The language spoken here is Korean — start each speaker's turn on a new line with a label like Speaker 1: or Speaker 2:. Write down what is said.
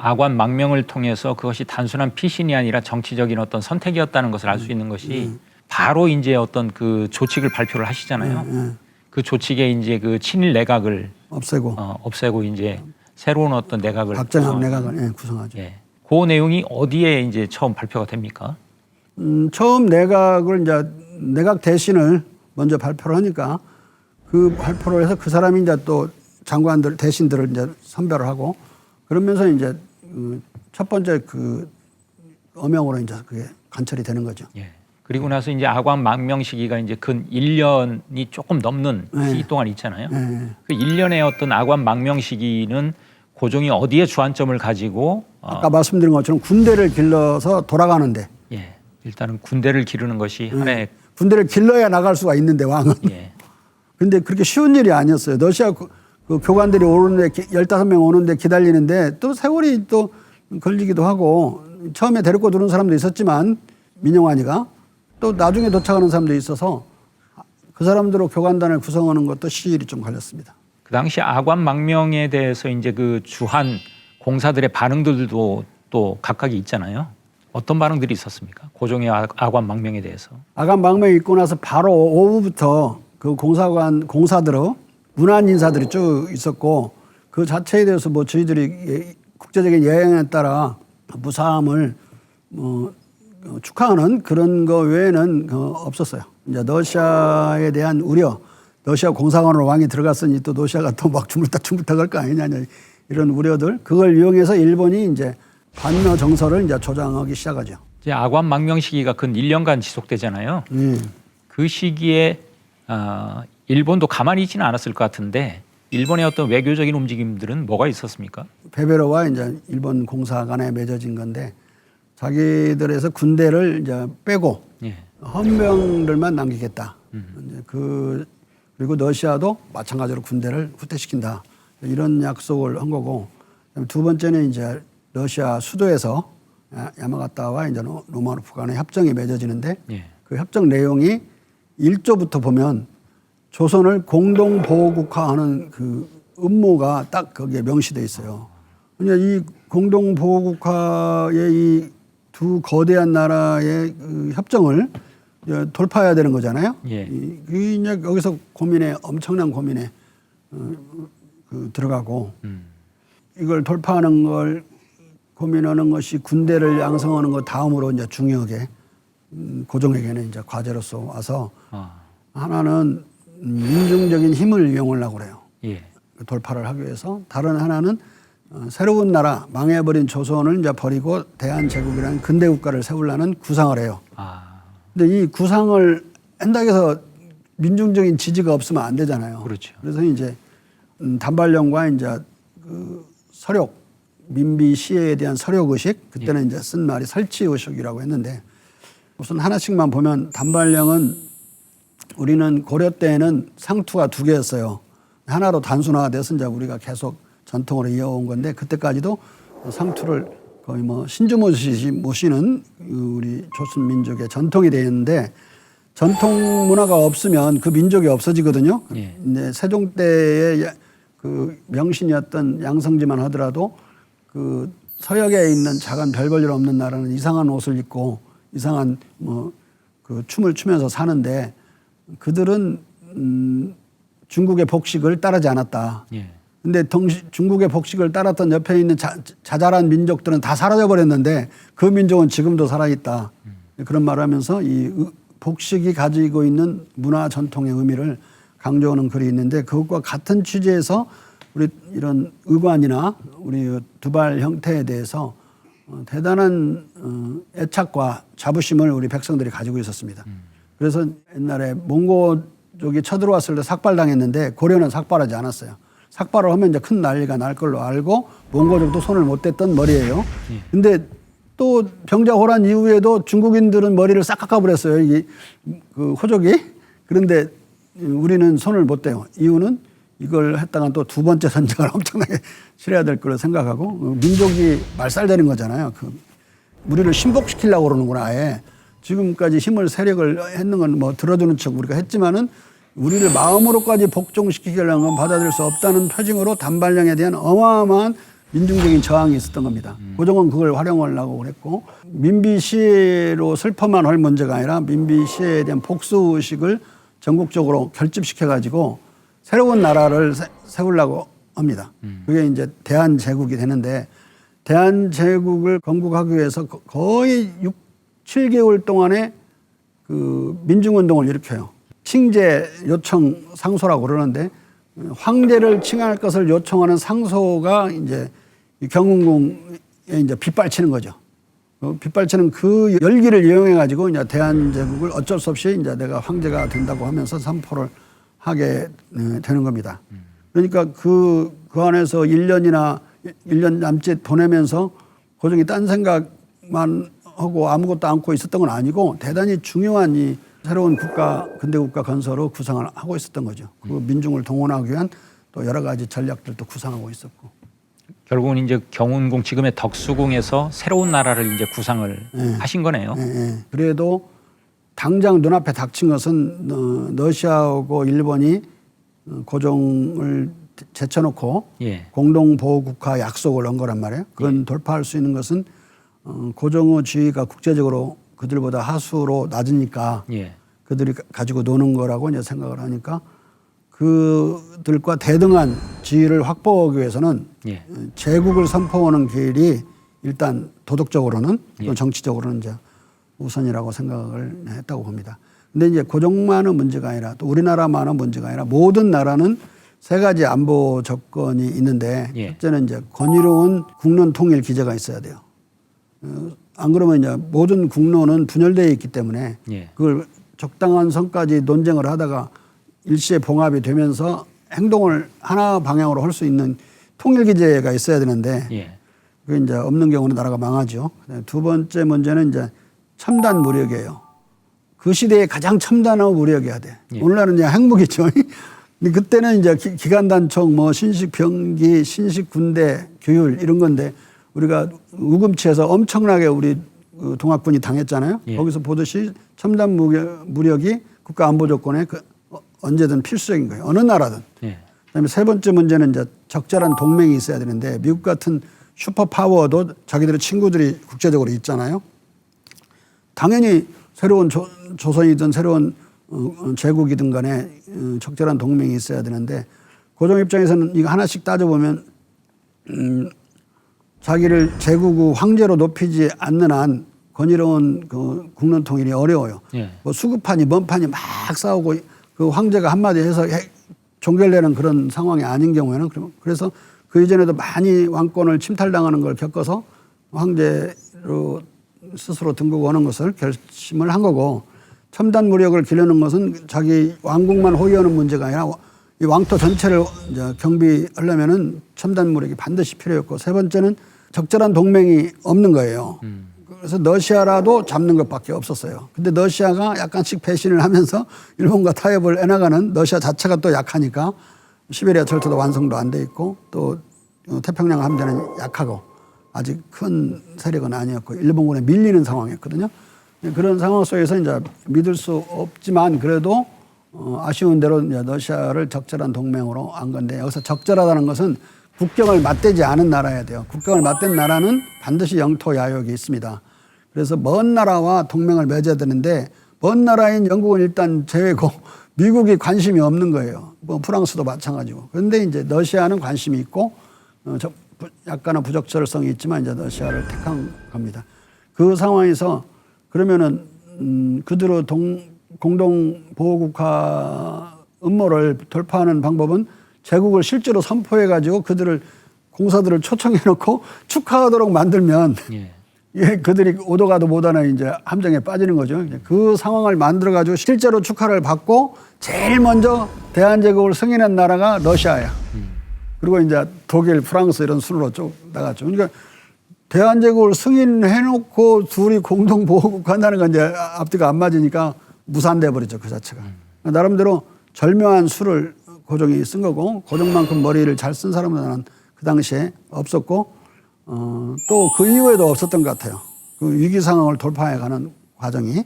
Speaker 1: 아관 망명을 통해서 그것이 단순한 피신이 아니라 정치적인 어떤 선택이었다는 것을 알 수 있는 것이 바로 이제 어떤 그 조칙을 발표를 하시잖아요. 그 조칙에 이제 그 친일 내각을 없애고 이제 새로운 어떤 내각을
Speaker 2: 박정희 내각을 구성하죠.
Speaker 1: 예. 그 내용이 어디에 이제 처음 발표가 됩니까?
Speaker 2: 처음 내각을 이제 내각 대신을 먼저 발표를 하니까 그 발표를 해서 그 사람이 이제 또 장관들 대신들을 이제 선별을 하고 그러면서 이제 첫 번째 그 어명으로 이제 그게 관철이 되는 거죠.
Speaker 1: 예. 그리고 나서 이제 아관 망명 시기가 이제 근 1년이 조금 넘는 시기 동안 있잖아요. 그 1년의 어떤 아관 망명 시기는 고종이 어디에 주안점을 가지고
Speaker 2: 아까 말씀드린 것처럼 군대를 길러서 돌아가는데.
Speaker 1: 예. 일단은 군대를 기르는 것이 하나의
Speaker 2: 군대를 길러야 나갈 수가 있는데 왕은.
Speaker 1: 예.
Speaker 2: 근데 그렇게 쉬운 일이 아니었어요. 러시아 그 교관들이 오는데 15명 오는데 기다리는데 또 세월이 또 걸리기도 하고 처음에 데리고 들어온 사람도 있었지만 민영환이가 또 나중에 도착하는 사람도 있어서 그 사람들로 교관단을 구성하는 것도 시일이 좀 걸렸습니다.
Speaker 1: 그 당시 아관 망명에 대해서 이제 그 주한 공사들의 반응들도 또 각각이 있잖아요. 어떤 반응들이 있었습니까? 고종의 아관 망명에 대해서. 아관
Speaker 2: 망명이 있고 나서 바로 오후부터 그 공사들의 문안 인사들이 쭉 있었고 그 자체에 대해서 뭐 저희들이 국제적인 예행에 따라 무사함을 축하하는 그런 거 외에는 없었어요. 이제 러시아에 대한 우려, 러시아 공사관으로 왕이 들어갔으니 또 러시아가 또 막 주물딱 갈 거 아니냐 이런 우려들 그걸 이용해서 일본이 이제 반러 정서를 이제 조장하기 시작하죠.
Speaker 1: 이제 아관 망명 시기가 근 1년간 지속되잖아요. 그 시기에 일본도 가만히 있지는 않았을 것 같은데 일본의 어떤 외교적인 움직임들은 뭐가 있었습니까?
Speaker 2: 베베로와 이제 일본 공사 간에 맺어진 건데 자기들에서 군대를 이제 빼고 헌병들만 남기겠다. 이제 그리고 러시아도 마찬가지로 군대를 후퇴시킨다. 이런 약속을 한 거고 두 번째는 이제 러시아 수도에서 야마가타와 이제 로마노프 간의 협정이 맺어지는데 그 협정 내용이 1조부터 보면 조선을 공동보호국화하는 그 음모가 딱 거기에 명시돼 있어요. 그러니까 이 공동보호국화의 이 두 거대한 나라의 그 협정을 돌파해야 되는 거잖아요. 이제 여기서 엄청난 고민에 들어가고 이걸 돌파하는 걸 고민하는 것이 군대를 양성하는 것 다음으로 이제 중요하게 고종에게는 이제 과제로서 와서 하나는 민중적인 힘을 이용하려고 그래요. 돌파를 하기 위해서. 다른 하나는 새로운 나라, 망해버린 조선을 이제 버리고 대한제국이라는 근대 국가를 세우려는 구상을 해요. 근데 이 구상을 한다고 해서 민중적인 지지가 없으면 안 되잖아요.
Speaker 1: 그렇죠.
Speaker 2: 그래서 이제 단발령과 이제 그 서력, 민비 시해에 대한 서력 의식, 그때는 이제 쓴 말이 설치 의식이라고 했는데 우선 하나씩만 보면 단발령은 우리는 고려 때에는 상투가 2개였어요. 하나로 단순화돼서 이제 우리가 계속 전통으로 이어온 건데 그때까지도 상투를 거의 뭐 신주모시 모시는 우리 조선 민족의 전통이 되어 있는데 전통 문화가 없으면 그 민족이 없어지거든요. 근데 세종 때의 그 명신이었던 양성지만 하더라도 그 서역에 있는 작은 별 볼 일 없는 나라는 이상한 옷을 입고 이상한 뭐 그 춤을 추면서 사는데 그들은 중국의 복식을 따르지 않았다. 근데 중국의 복식을 따랐던 옆에 있는 자잘한 민족들은 다 사라져 버렸는데 그 민족은 지금도 살아있다. 그런 말을 하면서 이 복식이 가지고 있는 문화 전통의 의미를 강조하는 글이 있는데 그것과 같은 취지에서 우리 이런 의관이나 우리 두발 형태에 대해서 대단한 애착과 자부심을 우리 백성들이 가지고 있었습니다. 그래서 옛날에 몽고족이 쳐들어왔을 때 삭발당했는데 고려는 삭발하지 않았어요. 삭발을 하면 이제 큰 난리가 날 걸로 알고 몽고족도 손을 못 댔던 머리예요. 근데 또 병자호란 이후에도 중국인들은 머리를 싹 깎아버렸어요. 이게 그 호족이. 그런데 우리는 손을 못 대요. 이유는 이걸 했다간 또 두 번째 전쟁을 엄청나게 치러야 될 거로 생각하고 민족이 말살되는 거잖아요. 우리를 신복시키려고 그러는구나 아예. 지금까지 힘을 세력을 했는 건 뭐 들어주는 척 우리가 했지만은 우리를 마음으로까지 복종시키려는 건 받아들일 수 없다는 표징으로 단발령에 대한 어마어마한 민중적인 저항이 있었던 겁니다. 고종은 그걸 활용하려고 그랬고 민비시해로 슬퍼만 할 문제가 아니라 민비시해에 대한 복수의식을 전국적으로 결집시켜가지고 새로운 나라를 세우려고 합니다. 그게 이제 대한제국이 되는데 대한제국을 건국하기 위해서 거의 6, 7개월 동안에 그 민중운동을 일으켜요. 칭제 요청 상소라고 그러는데 황제를 칭할 것을 요청하는 상소가 이제 경운궁에 이제 빗발치는 거죠. 빗발치는 그 열기를 이용해 가지고 이제 대한제국을 어쩔 수 없이 이제 내가 황제가 된다고 하면서 선포를 하게 되는 겁니다. 그러니까 그 안에서 1년 남짓 보내면서 고종이 딴 생각만 하고 아무것도 않고 있었던 건 아니고 대단히 중요한 이 새로운 근대국가 건설을 구상을 하고 있었던 거죠. 그 민중을 동원하기 위한 또 여러 가지 전략들도 구상하고 있었고.
Speaker 1: 결국은 이제 경운궁 지금의 덕수궁에서 새로운 나라를 이제 구상을 하신 거네요.
Speaker 2: 그래도 당장 눈앞에 닥친 것은 러시아하고 일본이 고종을 제쳐놓고 공동보호국가 약속을 한 거란 말이에요. 그건 돌파할 수 있는 것은 고종의 지위가 국제적으로 그들보다 하수로 낮으니까 그들이 가지고 노는 거라고 이제 생각을 하니까 그들과 대등한 지위를 확보하기 위해서는 제국을 선포하는 길이 일단 도덕적으로는 또 정치적으로는 이제 우선이라고 생각을 했다고 봅니다. 근데 이제 고종만의 문제가 아니라 또 우리나라만의 문제가 아니라 모든 나라는 세 가지 안보 조건이 있는데 첫째는 이제 권위로운 국론 통일 기제가 있어야 돼요. 안 그러면 이제 모든 국론은 분열되어 있기 때문에 그걸 적당한 선까지 논쟁을 하다가 일시에 봉합이 되면서 행동을 하나 방향으로 할 수 있는 통일 기제가 있어야 되는데 그게 이제 없는 경우는 나라가 망하죠. 두 번째 문제는 이제 첨단 무력이에요. 그 시대에 가장 첨단한 무력이어야 돼. 오늘날은 이제 핵무기죠. 근데 그때는 이제 기관단총, 뭐 신식 병기, 신식 군대, 규율 이런 건데 우리가 우금치에서 엄청나게 우리 동학군이 당했잖아요. 거기서 보듯이 첨단 무력이 국가 안보 조건에 언제든 필수적인 거예요. 어느 나라든. 그다음에 세 번째 문제는 이제 적절한 동맹이 있어야 되는데 미국 같은 슈퍼파워도 자기들의 친구들이 국제적으로 있잖아요. 당연히 새로운 조선이든 새로운 제국이든 간에 적절한 동맹이 있어야 되는데 고종 입장에서는 이거 하나씩 따져보면 자기를 제국 황제로 높이지 않는 한 권위로운 그 국론 통일이 어려워요. 뭐 수급판이 먼판이 막 싸우고 그 황제가 한마디 해서 종결되는 그런 상황이 아닌 경우에는 그래서 그 이전에도 많이 왕권을 침탈당하는 걸 겪어서 황제로 스스로 등극하는 것을 결심을 한 거고 첨단 무력을 기르는 것은 자기 왕국만 호위하는 문제가 아니라 이 왕토 전체를 이제 경비하려면은 첨단 무력이 반드시 필요했고 세 번째는 적절한 동맹이 없는 거예요. 그래서 러시아라도 잡는 것밖에 없었어요. 근데 러시아가 약간씩 배신을 하면서 일본과 타협을 해나가는 러시아 자체가 또 약하니까 시베리아 철도도 완성도 안 돼 있고 또 태평양 함대는 약하고 아직 큰 세력은 아니었고 일본군에 밀리는 상황이었거든요. 그런 상황 속에서 이제 믿을 수 없지만 그래도 아쉬운 대로 이제 러시아를 적절한 동맹으로 안 건데 여기서 적절하다는 것은 국경을 맞대지 않은 나라여야 돼요. 국경을 맞댄 나라는 반드시 영토 야욕이 있습니다. 그래서 먼 나라와 동맹을 맺어야 되는데 먼 나라인 영국은 일단 제외고 미국이 관심이 없는 거예요. 뭐 프랑스도 마찬가지고. 그런데 이제 러시아는 관심이 있고 약간은 부적절성이 있지만 이제 러시아를 택한 겁니다. 그 상황에서 그러면은 그대로 공동보호국가 음모를 돌파하는 방법은 제국을 실제로 선포해가지고 그들을 공사들을 초청해놓고 축하하도록 만들면 그들이 오도 가도 못하는 이제 함정에 빠지는 거죠. 그 상황을 만들어가지고 실제로 축하를 받고 제일 먼저 대한제국을 승인한 나라가 러시아야. 그리고 이제 독일, 프랑스 이런 순으로 쭉 나갔죠. 그러니까 대한제국을 승인해놓고 둘이 공동보호국가 한다는 건 이제 앞뒤가 안 맞으니까 무산돼 버리죠. 그 자체가. 나름대로 절묘한 수를 고종이 쓴 거고 고종만큼 머리를 잘 쓴 사람은 나는 그 당시에 없었고 또 그 이후에도 없었던 것 같아요. 그 위기 상황을 돌파해가는 과정이